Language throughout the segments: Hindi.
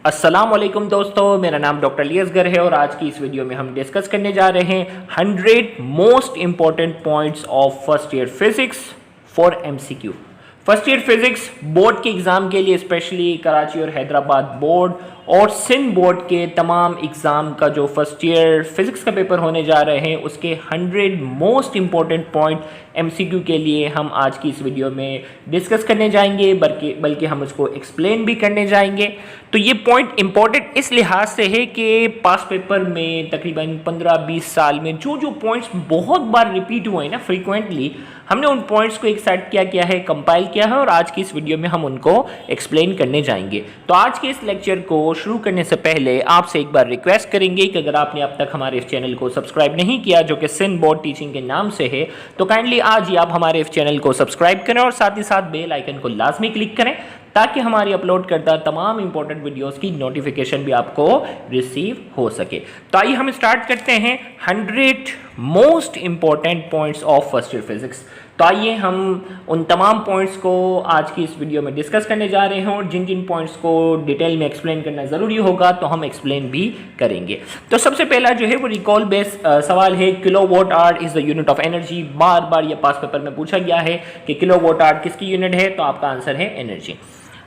अस्सलाम वालेकुम दोस्तों, मेरा नाम डॉक्टर लियसगर है और आज की इस वीडियो में हम डिस्कस करने जा रहे हैं 100 most important points of first year physics for MCQ. First year physics board के एग्ज़ाम के लिए स्पेशली कराची और हैदराबाद बोर्ड और सिंध बोर्ड के तमाम एग्ज़ाम का जो फर्स्ट ईयर फिजिक्स का पेपर होने जा रहे हैं उसके 100 मोस्ट इंपॉर्टेंट पॉइंट एमसीक्यू के लिए हम आज की इस वीडियो में डिस्कस करने जाएंगे, बल्कि हम उसको एक्सप्लेन भी करने जाएंगे। तो ये पॉइंट इंपॉर्टेंट इस लिहाज से है कि पास पेपर में तकरीबन 15-20 साल में जो जो पॉइंट्स बहुत बार रिपीट हुए हैं ना फ्रीक्वेंटली, हमने उन पॉइंट्स को एक साइड किया है, कंपाइल किया है और आज की इस वीडियो में हम उनको एक्सप्लेन करने जाएंगे। तो आज के इस लेक्चर को शुरू करने से पहले आपसे एक बार रिक्वेस्ट करेंगे कि अगर आपने अब तक हमारे इस चैनल को सब्सक्राइब नहीं किया, जो कि सिंध बोर्ड टीचिंग के नाम से है, तो काइंडली आज ही आप हमारे इस चैनल को सब्सक्राइब करें और साथ ही साथ बेल आइकन को लाजमी क्लिक करें ताकि हमारी अपलोड करता तमाम इंपॉर्टेंट वीडियोस की नोटिफिकेशन भी आपको रिसीव हो सके। तो आइए हम स्टार्ट करते हैं 100 most important points of first year physics. तो आइए हम उन तमाम पॉइंट्स को आज की इस वीडियो में डिस्कस करने जा रहे हैं और जिन जिन पॉइंट्स को डिटेल में एक्सप्लेन करना ज़रूरी होगा तो हम एक्सप्लेन भी करेंगे। तो सबसे पहला जो है वो रिकॉल बेस्ड सवाल है, kilowatt hour is the unit of energy. बार बार ये पास पेपर में पूछा गया है कि किलोवाट आवर किसकी यूनिट है, तो आपका आंसर है energy.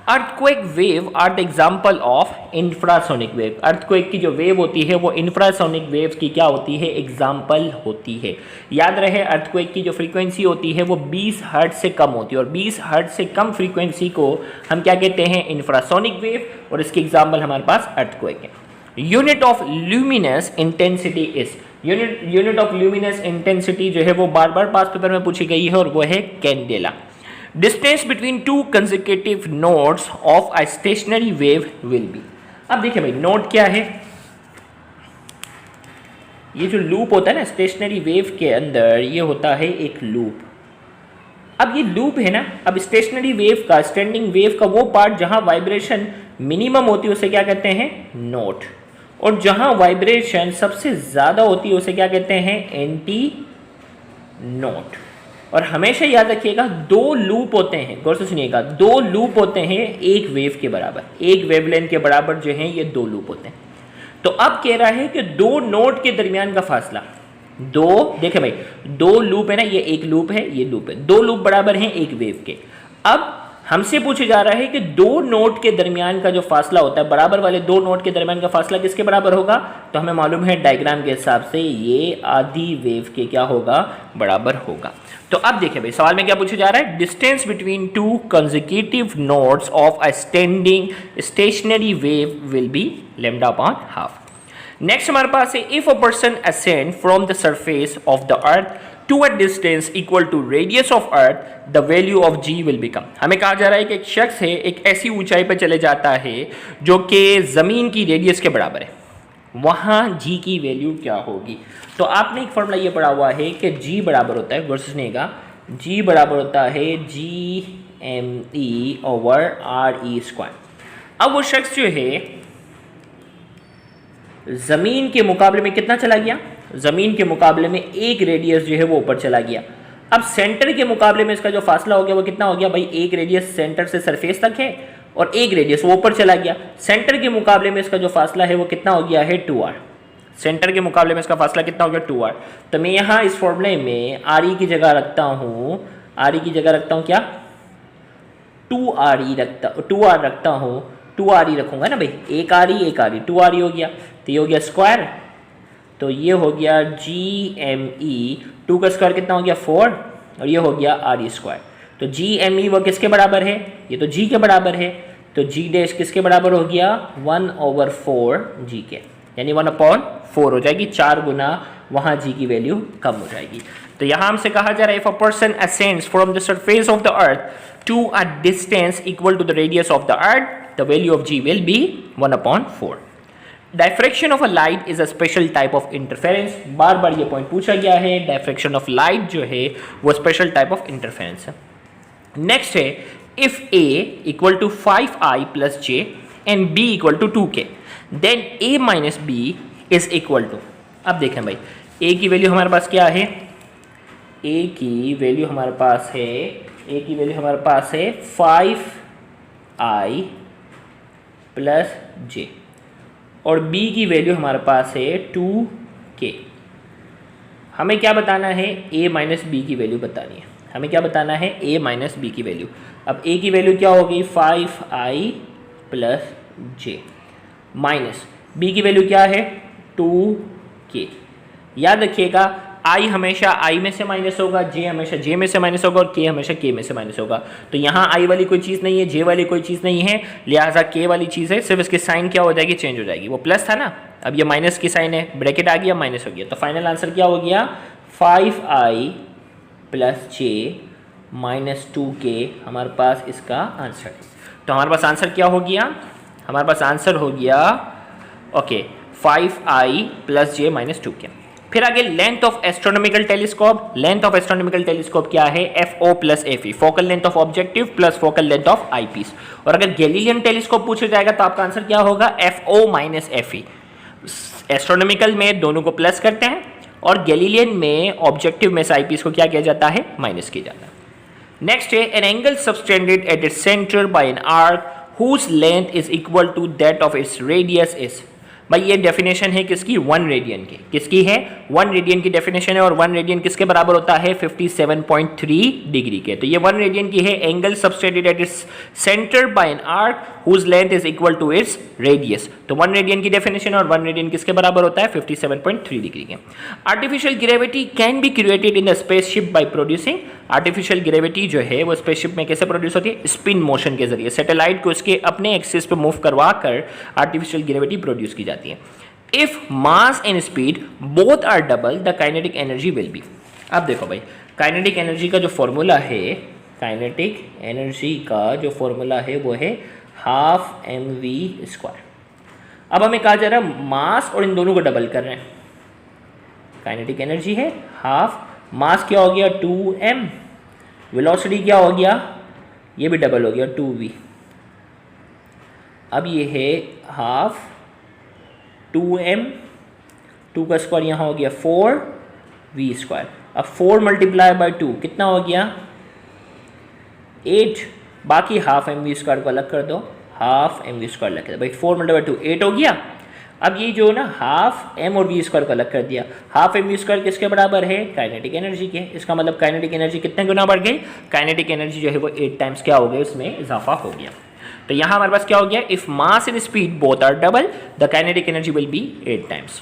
Earthquake wave are the example of infrasonic wave. Earthquake की जो वेव होती है वो इंफ्रासोनिक वेव की क्या होती है, एग्जाम्पल होती है। याद रहे अर्थक्वेक की जो फ्रीक्वेंसी होती है वो 20 हर्ट्ज से कम होती है और 20 हर्ट्ज से कम फ्रीक्वेंसी को हम क्या कहते हैं, इंफ्रासोनिक वेव, और इसकी एग्जाम्पल हमारे पास अर्थक्वेक है। Unit of luminous intensity is, unit of luminous intensity जो है वो बार बार पास पेपर में पूछी गई है और वो है candela. Distance between two consecutive nodes of a stationery wave will be. अब देखिए भाई, नोड क्या है, ये जो लूप होता है ना स्टेशनरी वेव के अंदर, ये होता है एक लूप। अब ये लूप है ना, अब स्टेशनरी वेव का, स्टैंडिंग वेव का वो पार्ट जहां वाइब्रेशन मिनिमम होती है उसे क्या कहते हैं, नोड, और जहां वाइब्रेशन सबसे ज्यादा होती है उसे क्या कहते हैं, एंटी नोड। और हमेशा याद रखिएगा दो लूप होते हैं, गौर से सुनिएगा, दो लूप होते हैं एक वेव के बराबर, एक वेवलेंथ के बराबर जो है ये दो लूप होते हैं। तो अब कह रहा है कि दो नोड के दरमियान का फासला, दो, देखे भाई दो लूप है ना, ये एक लूप है, ये लूप है, दो लूप बराबर हैं एक वेव के। अब हमसे पूछा जा रहा है कि दो नोड के दरमियान का जो फासला होता है, बराबर वाले दो नोड के दरमियान का फासला किसके बराबर होगा, तो हमें मालूम है डायग्राम के हिसाब से ये आधी वेव के क्या होगा, बराबर होगा। तो अब देखिए भाई सवाल में क्या पूछा जा रहा है, distance between two consecutive nodes of a standing stationary wave will be lambda upon half. Next हमारे पास है, if a person ascend from the surface of the earth to a distance equal to radius of earth, the value of G will become. हमें कहा जा रहा है कि एक शख्स है, एक ऐसी ऊंचाई पर चले जाता है जो कि जमीन की रेडियस के बराबर है, वहां जी की वैल्यू क्या होगी। तो आपने एक फॉर्मूला ये पढ़ा हुआ है कि जी बराबर होता है, गौर से सुनिएगा, जी बराबर होता है GME ओवर RE²। अब वो शख्स जो है जमीन के मुकाबले में कितना चला गया, जमीन के मुकाबले में एक रेडियस जो है वो ऊपर चला गया। अब सेंटर के मुकाबले में इसका जो फासला हो गया वो कितना हो गया भाई, एक रेडियस सेंटर से सरफेस तक है और एक रेडियस वो ऊपर चला गया। सेंटर के मुकाबले में इसका जो फासला है वो कितना हो गया है, 2r। सेंटर के मुकाबले में इसका फासला कितना हो गया, 2r। तो मैं यहाँ इस फॉर्मूले में RE की जगह रखता हूँ, RE की जगह रखता हूँ क्या, 2RE रखता, 2r रखता हूँ, 2RE रखूंगा ना भाई, एक RE एक RE, 2RE हो गया, तो ये हो गया स्क्वायर, तो ये हो गया GME, 2 का स्क्वायर कितना हो गया 4, और ये हो गया RE²। तो GME वो किसके बराबर है, ये तो G के बराबर है, तो G डैश किसके बराबर हो गया, 1/4 G के, यानी 1/4 हो जाएगी, 4 गुना वहाँ G की वैल्यू कम हो जाएगी। तो यहाँ हमसे कहा जा रहा है, if a person ascends from the surface of the earth to a distance equal to the radius of the earth, the value of G will be 1/4। Diffraction of a light is a special type of interference. बार बार ये पॉइंट पूछा गया है, डायफ्रैक्शन ऑफ लाइट जो है वो स्पेशल टाइप ऑफ इंटरफेरेंस है। नेक्स्ट है, if A equal to 5I plus J and B equal to 2K then A minus B is equal to. अब देखें भाई, A की वैल्यू हमारे पास क्या है, A की वैल्यू हमारे पास है, 5I प्लस जे, और b की वैल्यू हमारे पास है 2k। हमें क्या बताना है, a माइनस बी की वैल्यू बतानी है। हमें क्या बताना है, a माइनस बी की वैल्यू। अब a की वैल्यू क्या होगी, 5i प्लस जे, माइनस b की वैल्यू क्या है, 2k। याद रखिएगा i हमेशा i में से माइनस होगा, j हमेशा j में से माइनस होगा, और k हमेशा k में से माइनस होगा। तो यहाँ i वाली कोई चीज़ नहीं है, j वाली कोई चीज़ नहीं है, लिहाजा k वाली चीज़ है, सिर्फ इसकी साइन क्या हो जाएगी, चेंज हो जाएगी। वो प्लस था ना, अब ये माइनस की साइन है, ब्रैकेट आ गया, माइनस हो गया। तो फाइनल आंसर क्या हो गया, 5i प्लस जे माइनस 2k हमारे पास इसका आंसर है। तो हमारे पास आंसर क्या हो गया, हमारे पास आंसर हो गया ओके 5i प्लस जे माइनस 2k। फिर आगे length of astronomical telescope. Length of astronomical telescope क्या है, FO plus FE, focal length of objective plus focal length of eyepiece. और अगर गैलीलियन टेलीस्कोप पूछा जाएगा तो आपका आंसर क्या होगा, FO माइनस FE। एस्ट्रोनॉमिकल में दोनों को प्लस करते हैं, और गैलीलियन में ऑब्जेक्टिव में से आईपीस को क्या किया जाता है, माइनस किया जाता है। नेक्स्ट है an angle subtended at its centre by an arc whose length is equal to that of its radius is। भाई ये डेफिनेशन है किसकी, 1 रेडियन की। किसकी है, 1 रेडियन की डेफिनेशन है, और 1 रेडियन किसके बराबर होता है, 57.3 डिग्री के। तो ये 1 रेडियन की है, angle subtended at its centre by an arc whose length is equal to its radius। तो 1 रेडियन की डेफिनेशन, और 1 रेडियन किसके बराबर होता है, 57.3 डिग्री के। Artificial gravity can be created in the spaceship by producing. Artificial gravity जो है वो स्पेसशिप में कैसे प्रोड्यूस होती है, स्पिन मोशन के जरिए, सैटेलाइट को उसके अपने एक्सिस पे मूव करवा कर आर्टिफिशियल ग्रेविटी प्रोड्यूस की जाती है। If mass and speed both are double the kinetic energy will be. अब देखो भाई, काइनेटिक एनर्जी का जो फॉर्मूला है, काइनेटिक एनर्जी का जो फॉर्मूला है वो है हाफ mv²। अब हमें कहा जा रहा है मास और इन दोनों को डबल कर रहे हैं। काइनेटिक एनर्जी है हाफ, मास क्या हो गया 2m, वेलोसिटी क्या हो गया, ये भी डबल हो गया 2v। अब ये है हाफ 2m, 2 का स्क्वायर यहाँ हो गया 4v²। अब 4 मल्टीप्लाई बाई 2 कितना हो गया 8, बाकी हाफ mv² को अलग कर दो, हाफ mv² लग गया भाई, 4 मल्टीप्लाई 2 8 हो गया। अब ये जो ना हाफ m और v² को अलग कर दिया, हाफ mv² किसके बराबर है, काइनेटिक एनर्जी के। इसका मतलब काइनेटिक एनर्जी कितने गुना बढ़ गई, काइनेटिक एनर्जी जो है वो 8 टाइम्स क्या हो गया, उसमें इजाफा हो गया। तो यहाँ हमारे पास क्या हो गया, if mass and speed both are double the kinetic energy will be 8 times.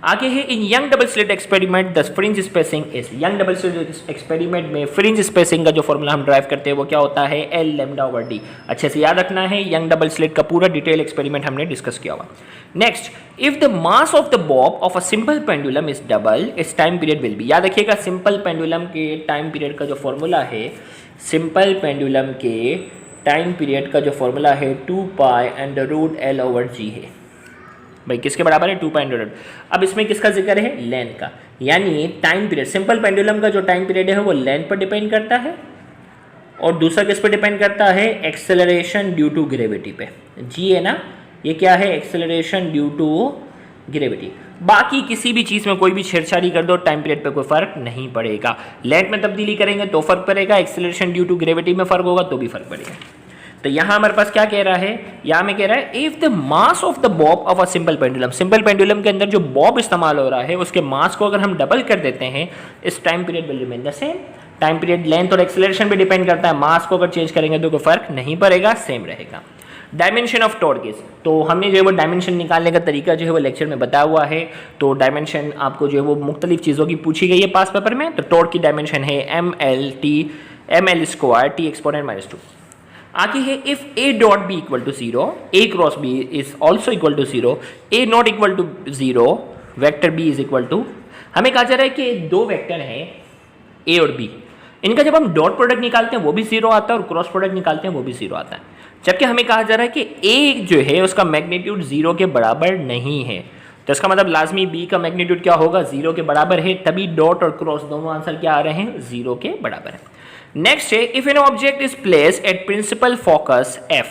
आगे है in Young double slit experiment the fringe spacing is. Young double slit experiment में फ्रिंज स्पेसिंग का जो फॉर्मूला हम ड्राइव करते हैं वो क्या होता है, L λ/d। अच्छे से याद रखना है, यंग डबल स्लिट का पूरा डिटेल एक्सपेरिमेंट हमने डिस्कस किया हुआ। Next, if the mass of the Bob of a simple pendulum is double it's time period will be. याद रखिएगा सिंपल पेंडुलम के टाइम पीरियड का जो फॉर्मूला है, सिंपल पेंडुलम के टाइम पीरियड का जो फॉर्मूला है 2π√L/g है। भाई किसके बराबर है, 2π√। अब इसमें किसका जिक्र है, लेंथ का, यानी टाइम पीरियड। सिंपल पेंडुलम का जो टाइम पीरियड है वो लेंथ पर डिपेंड करता है, और दूसरा किस पर डिपेंड करता है, एक्सेलरेशन ड्यू टू ग्रेविटी पे। जी है ना, ये क्या है, एक्सेलरेशन ड्यू टू ग्रेविटी। बाकी किसी भी चीज़ में कोई भी छेड़छाड़ी कर दो, टाइम पीरियड पे कोई फर्क नहीं पड़ेगा। लेंथ में तब्दीली करेंगे तो फर्क पड़ेगा, एक्सेलरेशन ड्यू टू ग्रेविटी में फर्क होगा तो भी फर्क पड़ेगा। तो यहाँ हमारे पास क्या कह रहा है, यहाँ में कह रहा है if the mass of the Bob of a simple pendulum. Simple pendulum के अंदर जो बॉब इस्तेमाल हो रहा है उसके मास को अगर हम डबल कर देते हैं, इस time period will remain the same. Time period length और एक्सेलरेशन पे डिपेंड करता है, मास को अगर चेंज करेंगे तो कोई फर्क नहीं पड़ेगा, सेम रहेगा। डायमेंशन ऑफ टॉर्क इज, तो हमने जो है वो डायमेंशन निकालने का तरीका जो है वो लेक्चर में बताया हुआ है। तो डायमेंशन आपको जो है वो मुख्तलिफ चीज़ों की पूछी गई है पास पेपर में। तो टॉर्क की डायमेंशन है ml² t एक्सपोनेंट -2। आगे है इफ a डॉट बी equal to 0, a cross b is also equal to 0, a not equal to 0, vector b is equal to. हमें कहा जा रहा है कि दो वेक्टर हैं a और b, इनका जब हम डॉट प्रोडक्ट निकालते हैं वो भी 0 आता है, और क्रॉस प्रोडक्ट निकालते हैं वो भी 0 आता है। जबकि हमें कहा जा रहा है कि a जो है उसका मैग्नीट्यूड 0 के बराबर नहीं है, तो इसका मतलब लाजमी b का मैग्नीट्यूड क्या होगा, 0 के बराबर है, तभी डॉट और क्रॉस दोनों आंसर क्या आ रहे हैं, 0 के बराबर है। नेक्स्ट है if an object is placed at principal focus f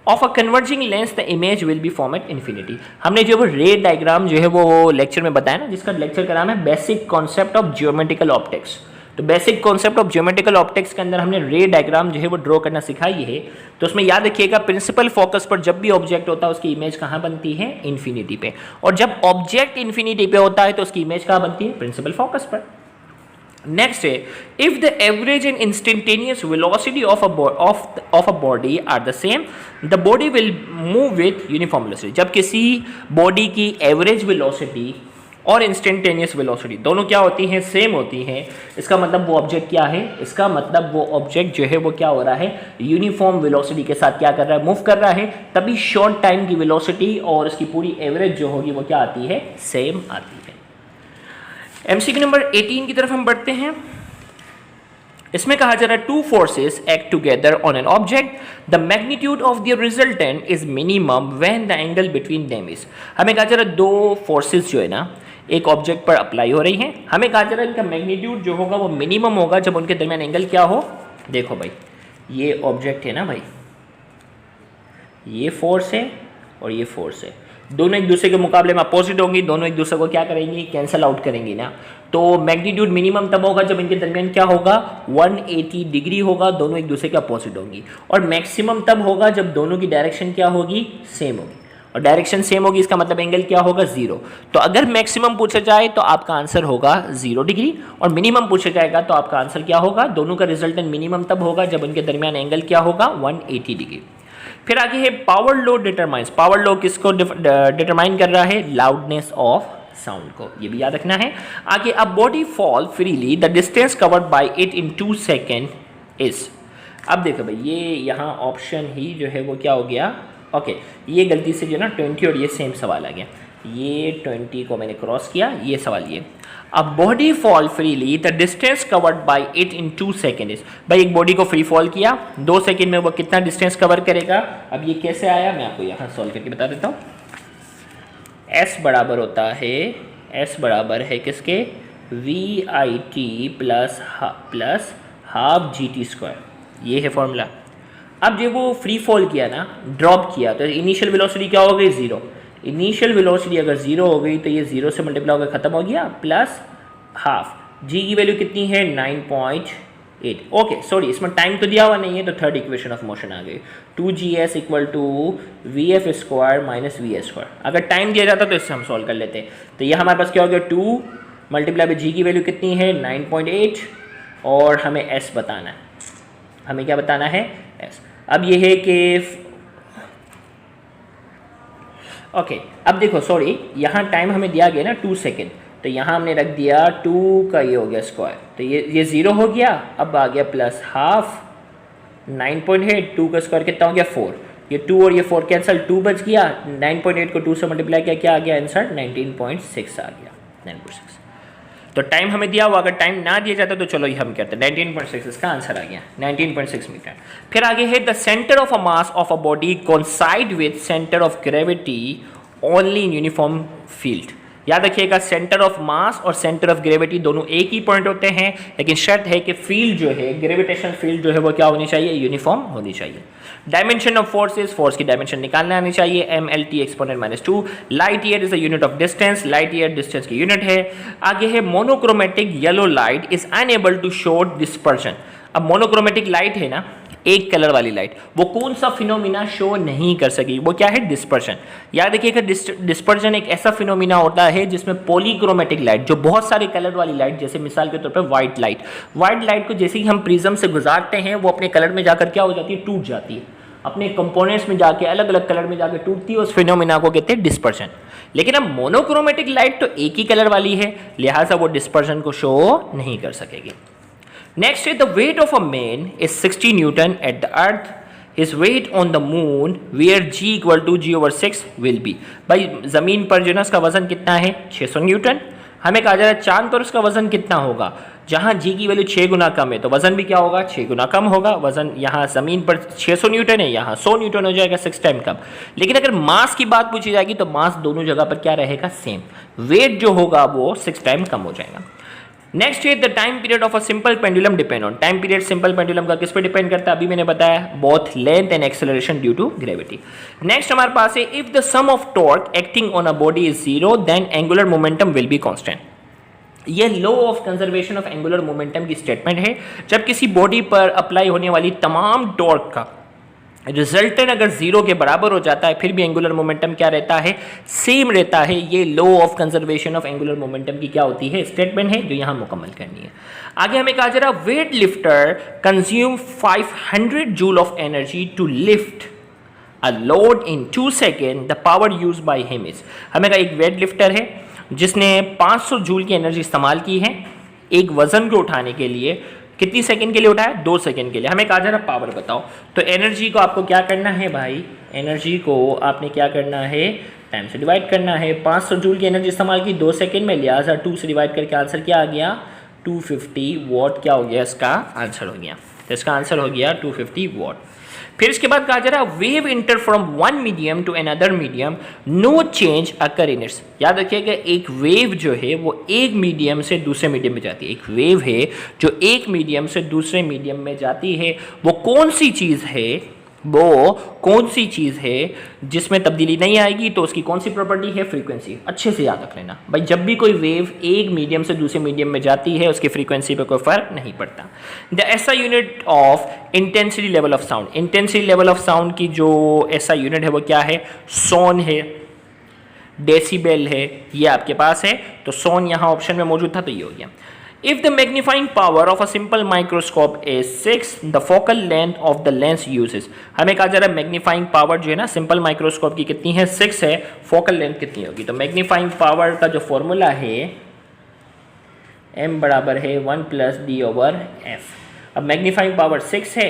of a converging lens the image will be form at infinity. हमने जो वो रे डायग्राम जो है वो लेक्चर में बताया ना, जिसका लेक्चर का नाम है basic concept of geometrical optics. तो basic concept of geometrical optics के अंदर हमने रे डायग्राम जो है वो ड्रॉ करना सिखाई है। तो उसमें याद रखिएगा प्रिंसिपल फोकस पर जब भी ऑब्जेक्ट होता है उसकी इमेज कहाँ बनती है, इन्फिनिटी पे, और जब ऑब्जेक्ट इन्फिनिटी पे होता है तो उसकी इमेज कहाँ बनती है, प्रिंसिपल फोकस पर। नेक्स्ट है, if the average and instantaneous velocity of a body are the same the body will move with uniform velocity. जब किसी बॉडी की एवरेज वेलोसिटी और इंस्टेंटेनियस वेलोसिटी दोनों क्या होती हैं, सेम होती हैं, इसका मतलब वो ऑब्जेक्ट क्या है, इसका मतलब वो ऑब्जेक्ट जो है वो क्या हो रहा है, यूनिफॉर्म वेलोसिटी के साथ क्या कर रहा है, मूव कर रहा है। तभी शॉर्ट टाइम की वेलोसिटी और इसकी पूरी एवरेज जो होगी वो क्या आती है, सेम आती है। एमसीक्यू नंबर 18 की तरफ हम बढ़ते हैं। इसमें कहा जा रहा है two forces act together on an object the magnitude of the resultant is minimum when the angle between them is. हमें कहा जा रहा है दो फोर्सेस जो है ना एक ऑब्जेक्ट पर अप्लाई हो रही हैं, हमें कहा जा रहा है इनका मैग्नीट्यूड जो होगा वो मिनिमम होगा जब उनके दरमियान एंगल क्या हो। देखो भाई ये ऑब्जेक्ट है ना भाई, ये फोर्स है और ये फोर्स है, दोनों एक दूसरे के मुकाबले में अपोजिट होंगी, दोनों एक दूसरे को क्या करेंगी, कैंसल आउट करेंगी ना। तो मैग्नीट्यूड मिनिमम तब होगा जब इनके दरमियान क्या होगा, 180 डिग्री होगा, दोनों एक दूसरे के अपोजिट होंगी। और मैक्सिमम तब होगा जब दोनों की डायरेक्शन क्या होगी, सेम होगी, और डायरेक्शन सेम होगी इसका मतलब एंगल क्या होगा, 0। तो अगर मैक्सिमम पूछा जाए तो आपका आंसर होगा 0 डिग्री, और मिनिमम पूछा जाएगा तो आपका आंसर क्या होगा, दोनों का रिजल्टेंट मिनिमम तब होगा जब उनके दरमियान एंगल क्या होगा, 180 डिग्री। फिर आगे है पावर लो डिटरमाइंस। पावर लो किसको डिटरमाइन कर रहा है, लाउडनेस ऑफ साउंड को, ये भी याद रखना है। आगे a body fall freely the distance covered by it in 2 second is. अब देखो भाई ये यहाँ ऑप्शन ही जो है वो क्या हो गया, ओके ये गलती से जो ना 20 और ये सेम सवाल आ गया, ये 20 को मैंने क्रॉस किया, ये सवाल ये a body fall freely the distance covered by it in 2 second is. भाई एक बॉडी को फ्री फॉल किया 2 सेकेंड में वो कितना डिस्टेंस कवर करेगा। अब ये कैसे आया मैं आपको यहाँ सॉल्व करके बता देता हूँ। S बराबर होता है, S बराबर है किसके, VIT प्लस हाफ GT², ये है फॉर्मूला। अब जब वो फ्री फॉल किया ना, ड्रॉप किया, तो इनिशियल वेलोसिटी क्या हो गई, 0। इनिशियल वेलोसिटी अगर 0 हो गई तो ये 0 से मल्टीप्लाई होकर खत्म हो गया, प्लस हाफ जी की वैल्यू कितनी है, 9.8। ओके सॉरी इसमें टाइम तो दिया हुआ नहीं है, तो थर्ड इक्वेशन ऑफ मोशन आ गई, 2GS equal to VF² minus VS²। अगर टाइम दिया जाता तो इससे हम सॉल्व कर लेते। तो ये हमारे पास क्या हो गया, 2 मल्टीप्लाई बाई जी की वैल्यू कितनी है, 9.8, और हमें S बताना है, हमें क्या बताना है, S। अब ये है कि ओके अब देखो सॉरी यहाँ टाइम हमें दिया गया ना 2 सेकेंड, तो यहाँ हमने रख दिया 2 का ये हो गया स्क्वायर, तो ये 0 हो गया। अब आ गया प्लस हाफ 9.8, 2 का स्क्वायर कितना हो गया, 4, ये 2 और ये 4 कैंसिल, 2 बच गया, 9.8 को 2 से मल्टीप्लाई किया, क्या आ गया आंसर, 19.6 आ गया, 9.6। तो टाइम हमें दिया हुआ, अगर टाइम ना दिया जाता तो चलो ये हम कहते हैं 19.6 इसका आंसर आ गया, 19.6 मीटर। फिर आगे है the centre of a mass of a body coincide with centre of gravity only in uniform field. याद रखिएगा सेंटर ऑफ मास और सेंटर ऑफ ग्रेविटी दोनों एक ही पॉइंट होते हैं, लेकिन शर्त है कि फील्ड जो है, ग्रेविटेशनल फील्ड जो है वो क्या होनी चाहिए, यूनिफॉर्म होनी चाहिए। डायमेंशन ऑफ फोर्सेस, फोर्स की डायमेंशन निकालना आनी चाहिए, MLT exponent -2। Light year is a unit of distance, light year distance की यूनिट है। आगे है monochromatic yellow light is unable to show dispersion. अब मोनोक्रोमेटिक लाइट है ना, एक कलर वाली लाइट, वो कौन सा फिनोमिना शो नहीं कर सकी, वो क्या है, डिस्पर्शन। याद रखिएगा डिस्पर्शन एक ऐसा फिनोमिना होता है जिसमें पॉलीक्रोमेटिक लाइट, जो बहुत सारे कलर वाली लाइट, जैसे मिसाल के तौर पर व्हाइट लाइट को जैसे ही हम प्रिज्म से गुजारते हैं वो अपने कलर में जाकर क्या हो जाती है, टूट जाती है, अपने कंपोनेंट्स में जाके अलग अलग कलर में जाके टूटती है, उस फिनोमिना को कहते हैं डिस्पर्शन। लेकिन अब मोनोक्रोमेटिक लाइट तो एक ही कलर वाली है, लिहाजा वो डिस्पर्शन को शो नहीं कर सकेगी। नेक्स्ट है the weight of a man is 60 newton at the earth, his weight on the moon where G equal to G/6 will be. भाई जमीन पर जो ना उसका वजन कितना है, 600 न्यूटन। हमें कहा जा रहा है चांद पर उसका वजन कितना होगा, जहाँ G की वैल्यू 6 गुना कम है तो वजन भी क्या होगा, 6 गुना कम होगा। वजन यहाँ ज़मीन पर 600 न्यूटन है, यहाँ 100 न्यूटन हो जाएगा, 6 टाइम कम। लेकिन अगर मास की बात पूछी जाएगी तो मास दोनों जगह पर क्या रहेगा, सेम। वेट जो होगा वो 6 टाइम कम हो जाएगा। नेक्स्ट है the time period of a simple pendulum depend on. Time period simple pendulum का किस पे डिपेंड करता है, अभी मैंने बताया, both length and acceleration due to gravity. Next हमारे पास है if the sum of torque acting on a body is 0 then angular momentum will be constant. ये law of conservation of angular momentum की स्टेटमेंट है। जब किसी बॉडी पर अप्लाई होने वाली तमाम टॉर्क का रिजल्टेंट अगर जीरो के बराबर हो जाता है फिर भी एंगुलर मोमेंटम क्या रहता है, सेम रहता है। ये law of conservation of angular momentum की क्या होती है, स्टेटमेंट है, जो यहां मुकम्मल करनी है। आगे हमें कहा जा रहा है weight lifter consume 500 joule of energy to lift a load in 2 second, the power use by him is. हमें कहा एक वेट लिफ्टर है जिसने 500 जूल की एनर्जी इस्तेमाल की है एक वजन को उठाने के लिए। कितनी सेकंड के लिए उठाया, 2 सेकंड के लिए। हमें कहा जा रहा पावर बताओ, तो एनर्जी को आपको क्या करना है भाई, एनर्जी को आपने क्या करना है, टाइम से डिवाइड करना है। 500 जूल की एनर्जी इस्तेमाल की 2 सेकंड में, लिहाजा 2 से डिवाइड करके आंसर क्या आ गया, 250 वॉट क्या हो गया, इसका आंसर हो गया। तो इसका आंसर हो गया 250 वॉट। फिर इसके बाद कहा जा रहा है wave enter from one medium to another medium, no change occur in its. याद रखिएगा एक वेव जो है वो एक मीडियम से दूसरे मीडियम में जाती है। एक वेव है जो एक मीडियम से दूसरे मीडियम में जाती है, वो कौन सी चीज़ है, वो कौन सी चीज़ है जिसमें तब्दीली नहीं आएगी, तो उसकी कौन सी प्रॉपर्टी है, फ्रीक्वेंसी। अच्छे से याद रख लेना भाई, जब भी कोई वेव एक मीडियम से दूसरे मीडियम में जाती है उसकी फ्रीक्वेंसी पे कोई फर्क नहीं पड़ता। The SI unit of intensity level of sound, intensity level of sound की जो एसआई यूनिट है वो क्या है, सोन है, डेसिबल है, ये आपके पास है। तो सोन यहाँ ऑप्शन में मौजूद था तो ये हो गया। If the magnifying power of a simple microscope is 6, the focal length of the lens uses। हमें कहा जा रहा है मैग्नीफाइंग पावर जो है ना सिंपल माइक्रोस्कोप की कितनी है, 6 है, फोकल लेंथ कितनी होगी। तो मैग्नीफाइंग पावर का जो फॉर्मूला है m बराबर है 1 + d/f। अब मैग्नीफाइंग पावर 6 है,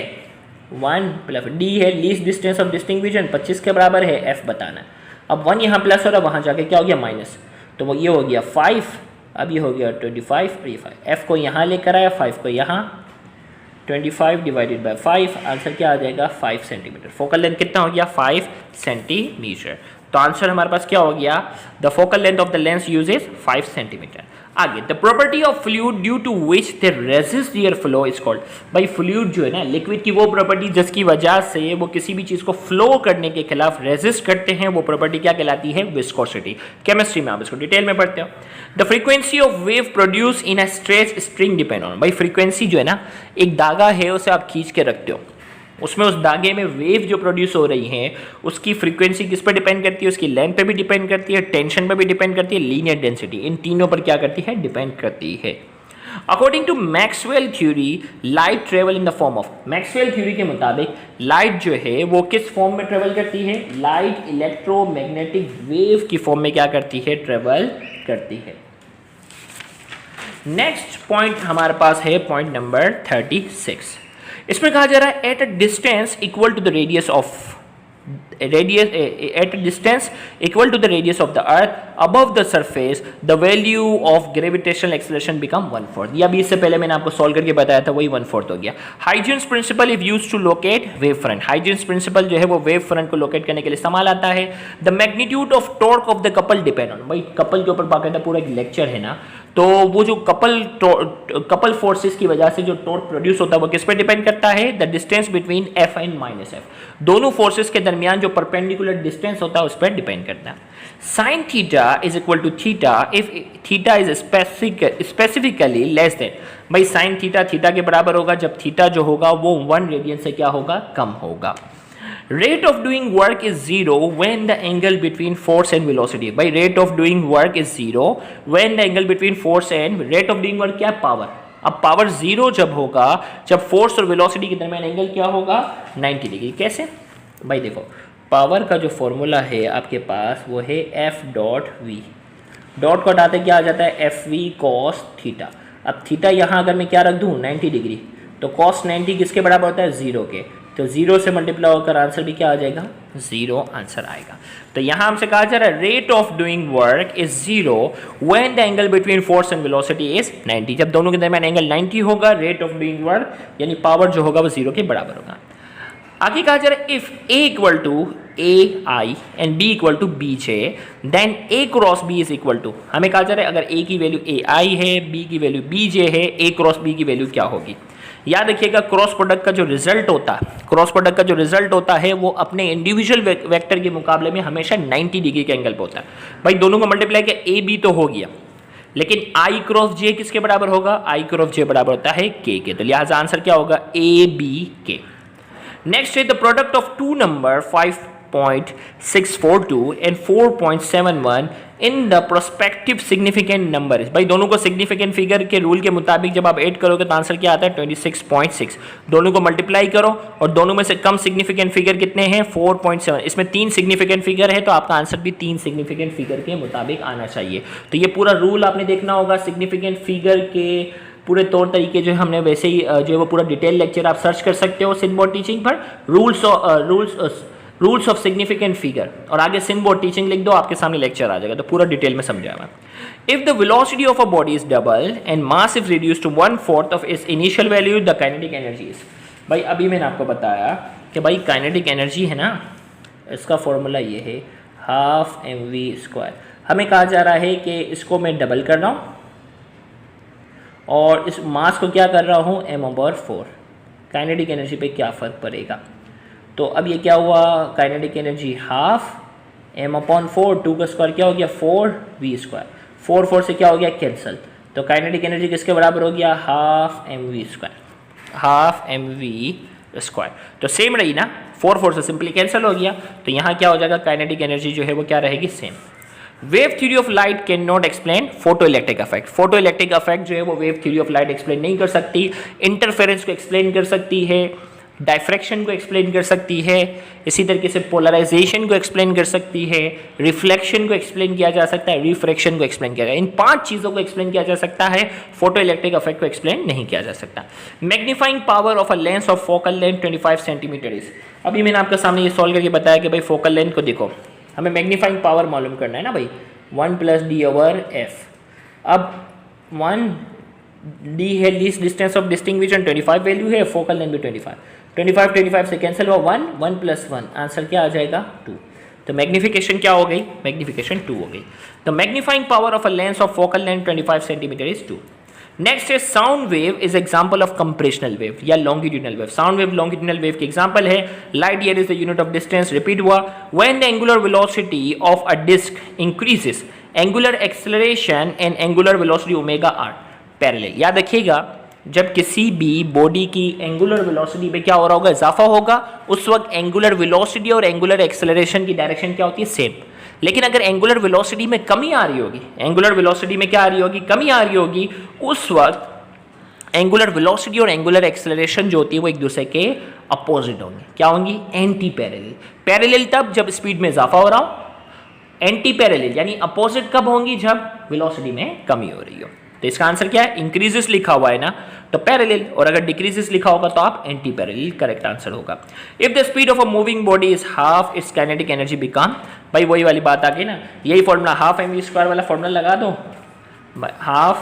1 + d है, लीस्ट डिस्टेंस ऑफ डिस्टिंग्विशन 25 के बराबर है, f बताना है। अब 1 यहाँ प्लस हो रहा है, वहाँ जाके क्या हो गया माइनस, तो वो ये हो गया 5, अब ये हो गया 25 और ये 5, f को यहाँ लेकर आया, 5 को यहाँ, 25 डिवाइडेड बाय 5, आंसर क्या आ जाएगा 5 सेंटीमीटर। फोकल लेंथ कितना हो गया 5 सेंटीमीटर। तो आंसर हमारे पास क्या हो गया, the focal length of the lens uses 5 centimetre. आगे the property of fluid due to which they resist their flow is called. भाई फ्लूइड जो है ना लिक्विड की वो प्रॉपर्टी जिसकी वजह से वो किसी भी चीज को फ्लो करने के खिलाफ रेजिस्ट करते हैं, वो प्रॉपर्टी क्या कहलाती है, विस्कोसिटी। केमिस्ट्री में आप इसको डिटेल में पढ़ते हो। The frequency of wave produce in a stretch string depend on. भाई फ्रीक्वेंसी जो है ना एक धागा है उसे आप खींच के रखते हो, उसमें उस धागे में वेव जो प्रोड्यूस हो रही है उसकी फ्रीक्वेंसी किस पर डिपेंड करती है, उसकी लेंथ पे भी डिपेंड करती है, टेंशन पे भी डिपेंड करती है, लीनियर डेंसिटी, इन तीनों पर क्या करती है, डिपेंड करती है। According to Maxwell theory light travel in the form of, Maxwell theory के मुताबिक लाइट जो है वो किस फॉर्म में ट्रेवल करती है, लाइट इलेक्ट्रोमैग्नेटिक वेव की फॉर्म में क्या करती है, ट्रेवल करती है। नेक्स्ट पॉइंट हमारे पास है पॉइंट नंबर 36। इसमें कहा जा रहा है at a distance equal to the radius of at distance equal to the radius of the earth above the surface the value of gravitational acceleration become 1/4। या भी इससे पहले मैंने आपको सॉल्व करके बताया था, वही 1/4 हो गया। Huygens principle if used to locate wave front, Huygens principle जो है वो वेव फ्रंट को लोकेट करने के लिए इस्तेमाल आता है। The magnitude of torque of the couple depend on, भाई कपल के ऊपर बाकायदा पूरा एक लेक्चर है ना, तो वो जो कपल फोर्सेस की वजह से जो टॉर्क प्रोड्यूस होता है वो किस पर डिपेंड करता है, the distance between F and -F, दोनों फोर्सेस के दरमियान जो परपेंडिकुलर डिस्टेंस होता है उस पर डिपेंड करता है। Sine theta is equal to theta if theta is specifically less than, भाई साइन थीटा थीटा के बराबर होगा जब थीटा जो होगा वो 1 रेडियन से क्या होगा, कम होगा। Rate of doing work is 0 when the angle between force and velocity, भाई rate of doing work is 0 when the angle between force and rate of doing work क्या है, पावर। अब पावर 0 जब होगा जब फोर्स और वेलोसिटी के दरमियान एंगल क्या होगा, 90 डिग्री। कैसे भाई, देखो पावर का जो फॉर्मूला है आपके पास वो है F.V, डॉट को हटाते क्या आ जाता है, FV cos थीटा। अब थीटा यहाँ अगर मैं क्या रख दूँ 90 डिग्री, तो cos 90 किसके बराबर होता है, 0 के, तो 0 से मल्टीप्लाई होकर आंसर भी क्या आ जाएगा, 0 आंसर आएगा। तो यहाँ हमसे कहा जा रहा है rate of doing work is 0 when the angle between force and velocity is 90, जब दोनों के दरमियान एंगल 90 होगा रेट ऑफ डूइंग वर्क यानी पावर जो होगा वो 0 के बराबर होगा। आगे कहा जा रहा है if A equal to AI and B equal to BJ then A cross B is equal to, हमें कहा जा रहा है अगर A की वैल्यू AI है, B की वैल्यू BJ है, A क्रॉस B की वैल्यू क्या होगी। याद रखिएगा क्रॉस प्रोडक्ट का जो रिजल्ट होता है, क्रॉस प्रोडक्ट का जो रिजल्ट होता है वो अपने इंडिविजुअल वेक्टर के मुकाबले में हमेशा 90 डिग्री के एंगल पे होता है। भाई दोनों को मल्टीप्लाई किया, AB तो हो गया, लेकिन आई क्रॉस जे किसके बराबर होगा, आई क्रॉस जे बराबर होता है के के, तो लिहाजा आंसर क्या होगा ए बी के। नेक्स्ट है the product of two number 5.642 and 4.71 in the prospective significant number. भाई दोनों को सिग्निफिकेंट फिगर के रूल के मुताबिक जब आप ऐड करोगे तो आंसर क्या आता है 26.6। दोनों को मल्टीप्लाई करो और दोनों में से कम सिग्निफिकेंट फिगर कितने हैं 4.7। इसमें 3 सिग्निफिकेंट फिगर है तो आपका आंसर भी 3 सिग्निफिकेंट फिगर के मुताबिक आना चाहिए। तो ये पूरा रूल आपने देखना होगा सिग्निफिकेंट फिगर के पूरे तौर तरीके जो हमने वैसे ही जो है वो पूरा डिटेल लेक्चर आप सर्च कर सकते हो सिनबोर्ड टीचिंग पर, रूल्स ऑफ सिग्निफिकेंट फिगर, और आगे सिनबोर्ड टीचिंग लिख दो, आपके सामने लेक्चर आ जाएगा, तो पूरा डिटेल में समझाया। If the velocity of a body is double and mass is reduced to 1/4 of its initial value the kinetic energy is. भाई अभी मैंने आपको बताया कि भाई काइनेटिक एनर्जी है ना, इसका फॉर्मूला ये है 12 mv²। हमें कहा जा रहा है कि इसको मैं डबल कर रहा हूँ और इस मास को क्या कर रहा हूँ m/4। काइनेटिक एनर्जी पे क्या फ़र्क पड़ेगा, तो अब ये क्या हुआ काइनेटिक एनर्जी 12 m/4, 2 का स्क्वायर क्या हो गया 4v², 4 से क्या हो गया कैंसिल, तो काइनेटिक एनर्जी किसके बराबर हो गया 12 mv²। तो सेम रही ना, 4 से सिंपली कैंसिल हो गया, तो यहाँ क्या हो जाएगा काइनेटिक एनर्जी जो है वो क्या रहेगी same. Wave theory of light can not explain photo electric effect. Photo electric effect जो है वो wave theory of light explain नहीं कर सकती, इंटरफेरेंस को एक्सप्लेन कर सकती है, डायफ्रैक्शन को एक्सप्लेन कर सकती है, इसी तरीके से पोलराइजेशन को एक्सप्लेन कर सकती है, रिफ्लेक्शन को एक्सप्लेन किया जा सकता है, रिफ्रैक्शन को एक्सप्लेन किया जाए। इन 5 चीज़ों को एक्सप्लेन किया जा सकता है, फोटो इलेक्ट्रिक इफेक्ट को एक्सप्लेन नहीं किया जा सकता। Magnifying power of a lens of focal length 25 centimetre is. अभी मैंने आपके सामने ये सॉल्व करके बताया कि भाई फोकल लेंथ को देखो, हमें मैग्नीफाइंग पावर मालूम करना है ना भाई, 1 + d/f। अब 1d है लीस्ट डिस्टेंस ऑफ डिस्टिंग्विशन, 25 वैल्यू है, फोकल लेंथ भी 25 से कैंसिल हुआ 1 + 1, आंसर क्या आ जाएगा 2। तो मैग्निफिकेशन क्या हो गई, मैग्निफिकेशन 2 हो गई। तो magnifying power of a lens of focal length 25 centimetre is 2। Next है sound wave is example of compressional wave या longitudinal wave. Sound wave longitudinal wave की एग्जांपल है, light year is the unit of distance, repeat हुआ। When the angular velocity of a disc increases, angular acceleration and angular velocity omega are parallel. याद रखिएगा जब किसी भी बॉडी की एंगुलर वेलोसिटी पे क्या हो रहा होगा, इजाफा होगा, उस वक्त एंगुलर वेलोसिटी और एंगुलर एक्सेलरेशन की डायरेक्शन क्या होती है सेम। लेकिन अगर एंगुलर वेलोसिटी में कमी आ रही होगी, एंगुलर वेलोसिटी में क्या आ रही होगी, कमी आ रही होगी, उस वक्त एंगुलर वेलोसिटी और एंगुलर एक्सेलरेशन जो होती है वो एक दूसरे के अपोजिट होंगे। क्या होंगी, एंटी पैरेलल। पैरेलल तब जब स्पीड में इजाफा हो रहा हो, एंटी पैरेलल यानी अपोजिट कब होंगी, जब वेलोसिटी में कमी हो रही हो। तो इसका आंसर क्या है, इंक्रीजेस लिखा हुआ है ना तो पैरेलल, और अगर डिक्रीजेस लिखा होगा तो आप एंटी पैरेलल करेक्ट आंसर होगा। If the speed of a moving body is half it's kinetic energy become, भाई वही वाली बात आ गई ना, यही फॉर्मूला 12 mv² वाला फॉर्मूला लगा दो, 12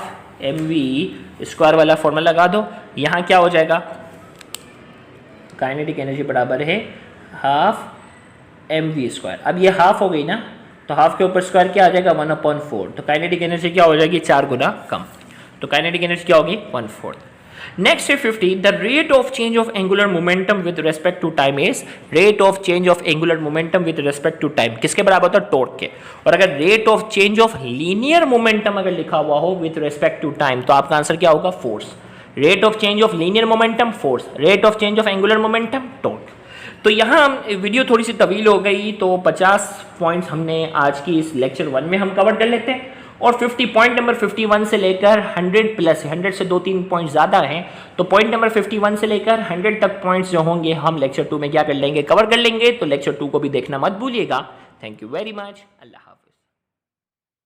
mv² वाला फॉर्मूला लगा दो, यहाँ क्या हो जाएगा काइनेटिक एनर्जी बराबर है 12 mv²। अब ये हाफ हो गई ना, तो हाफ के ऊपर स्क्वायर क्या आ जाएगा 1/4, तो काइनेटिक एनर्जी क्या हो जाएगी 4 गुना कम, तो काइनेटिक एनर्जी क्या होगी 1/4। नेक्स्ट है 50, the rate of change of angular momentum with respect to time is, rate of change of angular momentum with respect to time किसके बराबर होता है, टॉर्क के। और अगर rate of change of linear momentum अगर लिखा हुआ हो विद रेस्पेक्ट टू टाइम तो आपका आंसर क्या होगा force. Rate of change of linear momentum force, rate of change of angular momentum torque. तो यहाँ वीडियो थोड़ी सी तवील हो गई, तो 50 पॉइंट्स हमने आज की इस लेक्चर 1 में हम कवर कर लेते हैं, और 50 पॉइंट नंबर 51 से लेकर 100 प्लस 100 से 2-3 पॉइंट ज़्यादा हैं, तो पॉइंट नंबर 51 से लेकर 100 तक पॉइंट्स जो होंगे हम लेक्चर 2 में क्या कर लेंगे, कवर कर लेंगे। तो लेक्चर 2 को भी देखना मत भूलिएगा। थैंक यू वेरी मच, अल्लाह हाफ़िज़।